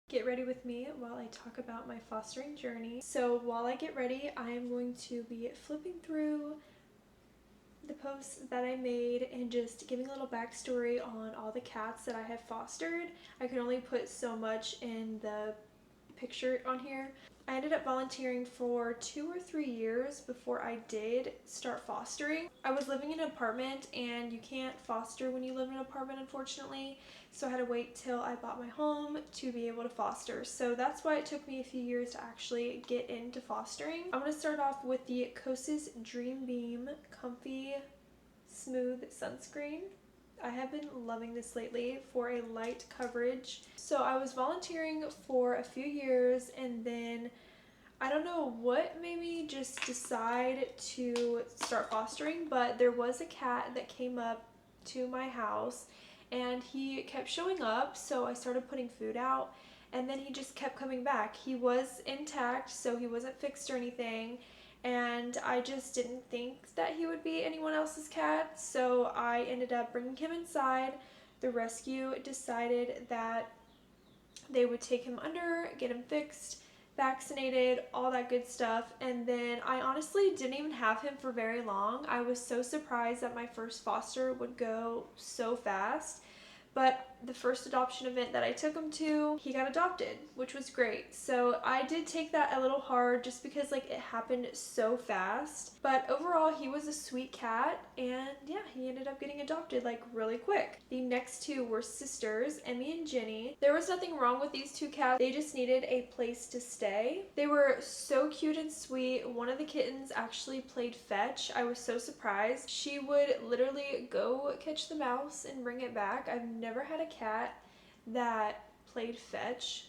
Get ready with me while I talk about my fostering journey. So while I get ready, I am going to be flipping through the posts that I made and just giving a little backstory on all the cats that I have fostered. I can only put so much in the picture on here. I ended up volunteering for 2 or 3 years before I did start fostering. I was living in an apartment and you can't foster when you live in an apartment, unfortunately. So I had to wait till I bought my home to be able to foster. So that's why it took me a few years to actually get into fostering. I'm going to start off with the Kosas Dream Beam Comfy Smooth Sunscreen. I have been loving this lately for a light coverage. So I was volunteering for a few years and then I don't know what made me just decide to start fostering, but there was a cat that came up to my house and he kept showing up, so I started putting food out and then he just kept coming back. He was intact, so he wasn't fixed or anything, and I just didn't think that he would be anyone else's cat, so I ended up bringing him inside. The rescue decided that they would take him under, get him fixed, vaccinated, all that good stuff, and then I honestly didn't even have him for very long. I was so surprised that my first foster would go so fast. But the first adoption event that I took him to, he got adopted, which was great. So I did take that a little hard just because like it happened so fast. But overall, he was a sweet cat, and yeah, he ended up getting adopted like really quick. The next two were sisters, Emmy and Jenny. There was nothing wrong with these two cats. They just needed a place to stay. They were so cute and sweet. One of the kittens actually played fetch. I was so surprised. She would literally go catch the mouse and bring it back. I've never had a cat that played fetch.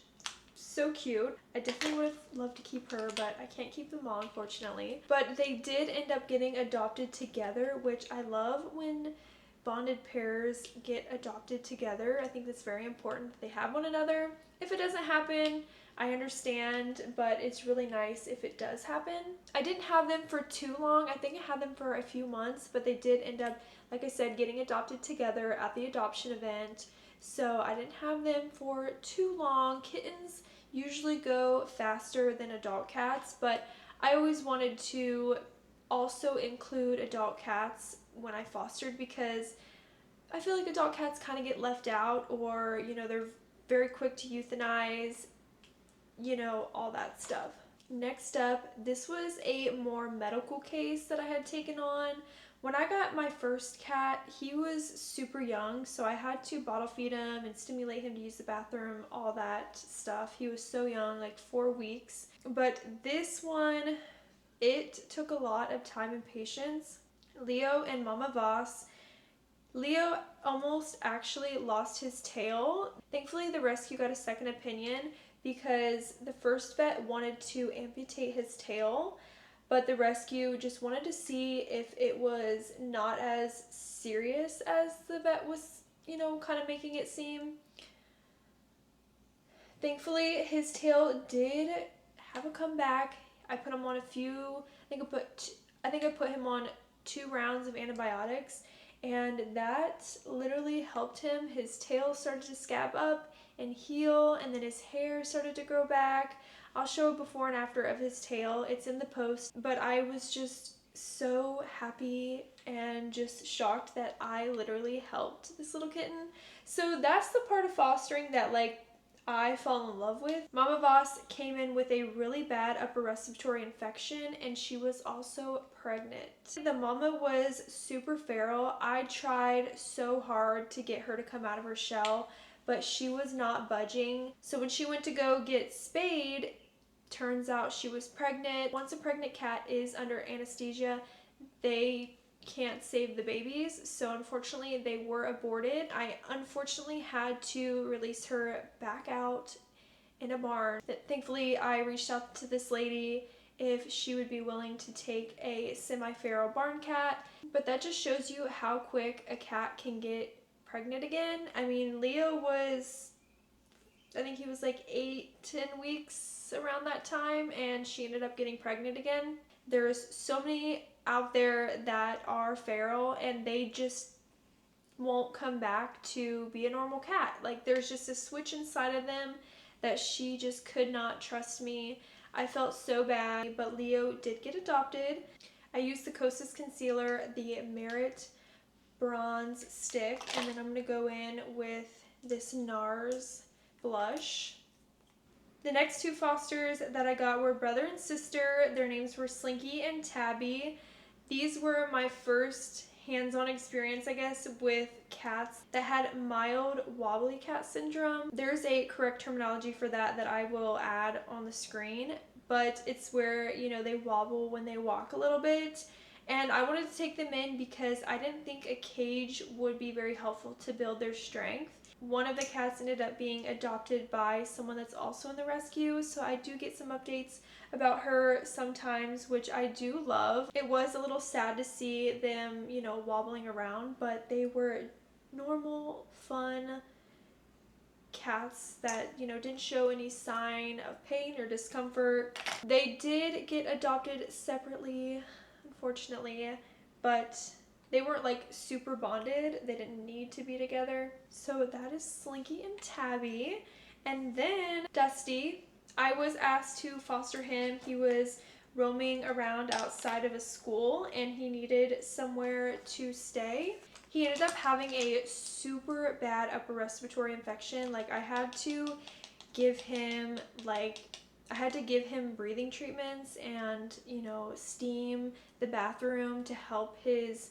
So cute. I definitely would have loved to keep her, but I can't keep them all, unfortunately. But they did end up getting adopted together, which I love when bonded pairs get adopted together. I think that's very important that they have one another. If it doesn't happen, I understand, but it's really nice if it does happen. I didn't have them for too long. I think I had them for a few months, but they did end up, like I said, getting adopted together at the adoption event. So I didn't have them for too long. Kittens usually go faster than adult cats, but I always wanted to also include adult cats when I fostered because I feel like adult cats kind of get left out, or you know, they're very quick to euthanize, you know, all that stuff. Next up, this was a more medical case that I had taken on. When I got my first cat, he was super young, so I had to bottle feed him and stimulate him to use the bathroom, all that stuff. He was so young, like 4 weeks. But this one, it took a lot of time and patience. Leo and Mama Voss. Leo almost actually lost his tail. Thankfully, the rescue got a second opinion because the first vet wanted to amputate his tail, but the rescue just wanted to see if it was not as serious as the vet was, you know, kind of making it seem. Thankfully, his tail did have a comeback. I put him on a few, I think I put him on 2 rounds of antibiotics, and that literally helped him. His tail started to scab up and heal, and then his hair started to grow back. I'll show a before and after of his tail. It's in the post, but I was just so happy and just shocked that I literally helped this little kitten. So that's the part of fostering that like I fell in love with. Mama Voss came in with a really bad upper respiratory infection, and she was also pregnant. The mama was super feral. I tried so hard to get her to come out of her shell, but she was not budging. So when she went to go get spayed, turns out she was pregnant. Once a pregnant cat is under anesthesia, they can't save the babies, so unfortunately they were aborted. I unfortunately had to release her back out in a barn. Thankfully, I reached out to this lady if she would be willing to take a semi-feral barn cat, but that just shows you how quick a cat can get pregnant again. I mean, Leo was, I think he was like 8-10 weeks around that time, and she ended up getting pregnant again. There's so many out there that are feral and they just won't come back to be a normal cat. Like there's just a switch inside of them that she just could not trust me. I felt so bad, but Leo did get adopted. I used the Kosas concealer, the Merit bronze stick, and then I'm going to go in with this NARS blush. The next two fosters that I got were brother and sister. Their names were Slinky and Tabby. These were my first hands-on experience, I guess, with cats that had mild wobbly cat syndrome. There's a correct terminology for that I will add on the screen, but it's where, you know, they wobble when they walk a little bit. And I wanted to take them in because I didn't think a cage would be very helpful to build their strength. One of the cats ended up being adopted by someone that's also in the rescue, so I do get some updates about her sometimes, which I do love. It was a little sad to see them, you know, wobbling around, but they were normal, fun cats that, you know, didn't show any sign of pain or discomfort. They did get adopted separately, unfortunately, but they weren't like super bonded. They didn't need to be together. So that is Slinky and Tabby. And then Dusty, I was asked to foster him. He was roaming around outside of a school and he needed somewhere to stay. He ended up having a super bad upper respiratory infection. Like I had to give him breathing treatments and, you know, steam the bathroom to help his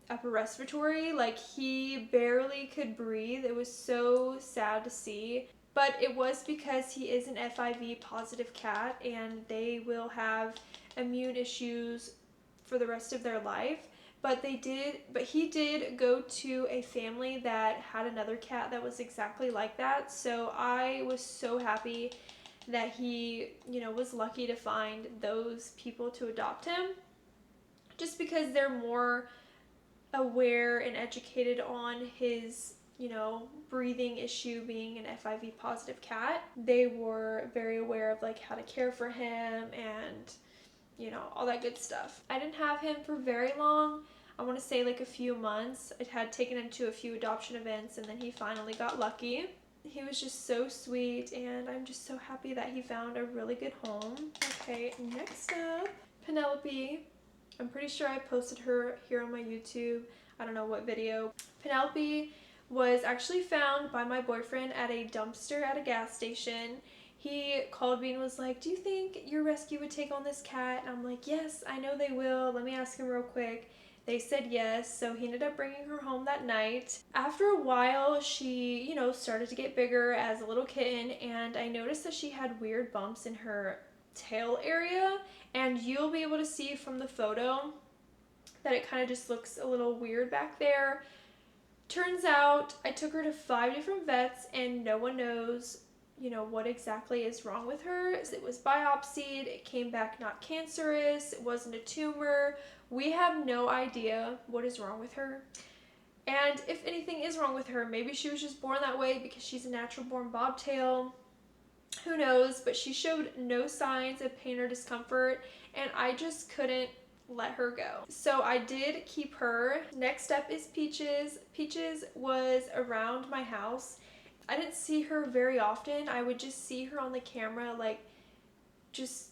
upper respiratory. Like he barely could breathe. It was so sad to see. But it was because he is an FIV-positive cat and they will have immune issues for the rest of their life. But he did go to a family that had another cat that was exactly like that. So I was so happy that he, you know, was lucky to find those people to adopt him. Just because they're more aware and educated on his, you know, breathing issue being an FIV positive cat. They were very aware of like how to care for him and, you know, all that good stuff. I didn't have him for very long. I want to say like a few months. I had taken him to a few adoption events and then he finally got lucky. He was just so sweet and I'm just so happy that he found a really good home. Okay, next up, Penelope. I'm pretty sure I posted her here on my YouTube. I don't know what video. Penelope was actually found by my boyfriend at a dumpster at a gas station. He called me and was like, "Do you think your rescue would take on this cat?" And I'm like, "Yes, I know they will. Let me ask him real quick." They said yes, so he ended up bringing her home that night. After a while, she, you know, started to get bigger as a little kitten, and I noticed that she had weird bumps in her tail area, and you'll be able to see from the photo that it kind of just looks a little weird back there. Turns out I took her to 5 different vets and no one knows, you know, what exactly is wrong with her. It was biopsied, it came back not cancerous, it wasn't a tumor. We have no idea what is wrong with her. And if anything is wrong with her, maybe she was just born that way because she's a natural born bobtail. Who knows? But she showed no signs of pain or discomfort and I just couldn't let her go. So I did keep her. Next up is Peaches. Peaches was around my house. I didn't see her very often. I would just see her on the camera, like just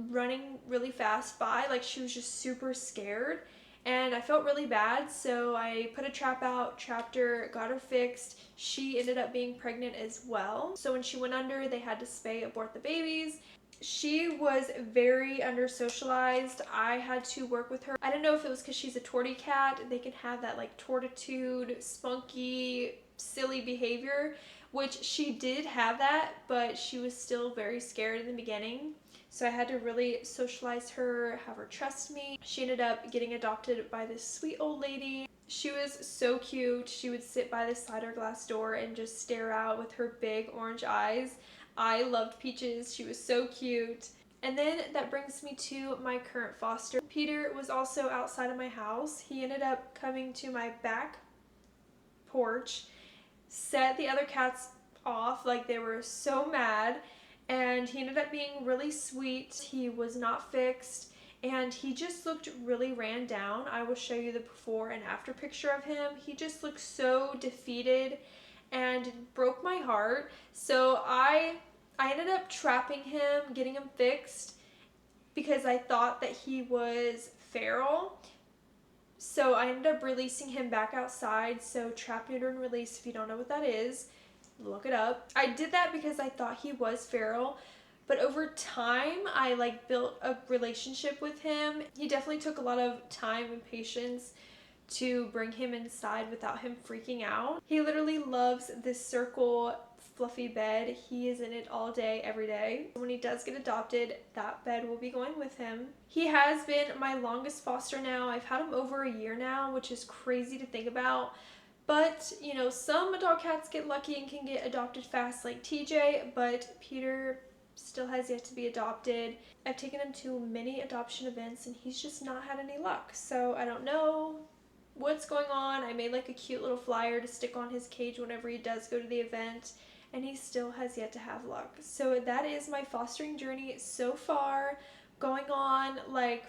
running really fast by, like she was just super scared. And I felt really bad, so I put a trap out, trapped her, got her fixed. She ended up being pregnant as well. So when she went under, they had to spay, abort the babies. She was very under-socialized. I had to work with her. I don't know if it was because she's a tortie cat. They can have that like tortitude, spunky, silly behavior, which she did have that, but she was still very scared in the beginning. So I had to really socialize her, have her trust me. She ended up getting adopted by this sweet old lady. She was so cute. She would sit by the slider glass door and just stare out with her big orange eyes. I loved Peaches. She was so cute. And then that brings me to my current foster. Peter was also outside of my house. He ended up coming to my back porch, set the other cats off like they were so mad, and he ended up being really sweet. He was not fixed and he just looked really ran down. I will show you the before and after picture of him. He just looked so defeated and broke my heart. So I ended up trapping him, getting him fixed because I thought that he was feral. So I ended up releasing him back outside. So trap, neuter, and release, if you don't know what that is, look it up. I did that because I thought he was feral, but over time I built a relationship with him. He definitely took a lot of time and patience to bring him inside without him freaking out. He literally loves this circle fluffy bed. He is in it all day, every day. When he does get adopted, that bed will be going with him. He has been my longest foster now. I've had him over a year now, which is crazy to think about. But, you know, some adult cats get lucky and can get adopted fast like TJ, but Peter still has yet to be adopted. I've taken him to many adoption events and he's just not had any luck. So I don't know what's going on. I made a cute little flyer to stick on his cage whenever he does go to the event, and he still has yet to have luck. So that is my fostering journey so far, going on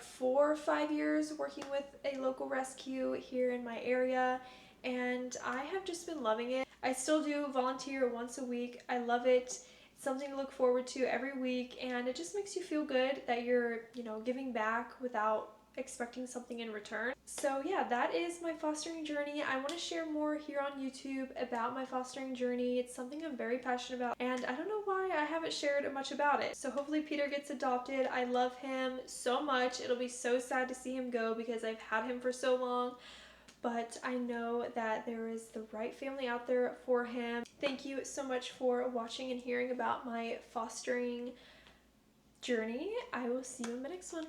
4 or 5 years working with a local rescue here in my area, and I have just been loving it. I still do volunteer once a week. I love it. It's something to look forward to every week, and it just makes you feel good that you're, giving back without expecting something in return. So yeah, that is my fostering journey. I want to share more here on YouTube about my fostering journey. It's something I'm very passionate about, and I don't know why I haven't shared much about it. So hopefully Peter gets adopted. I love him so much. It'll be so sad to see him go because I've had him for so long, but I know that there is the right family out there for him. Thank you so much for watching and hearing about my fostering journey. I will see you in the next one.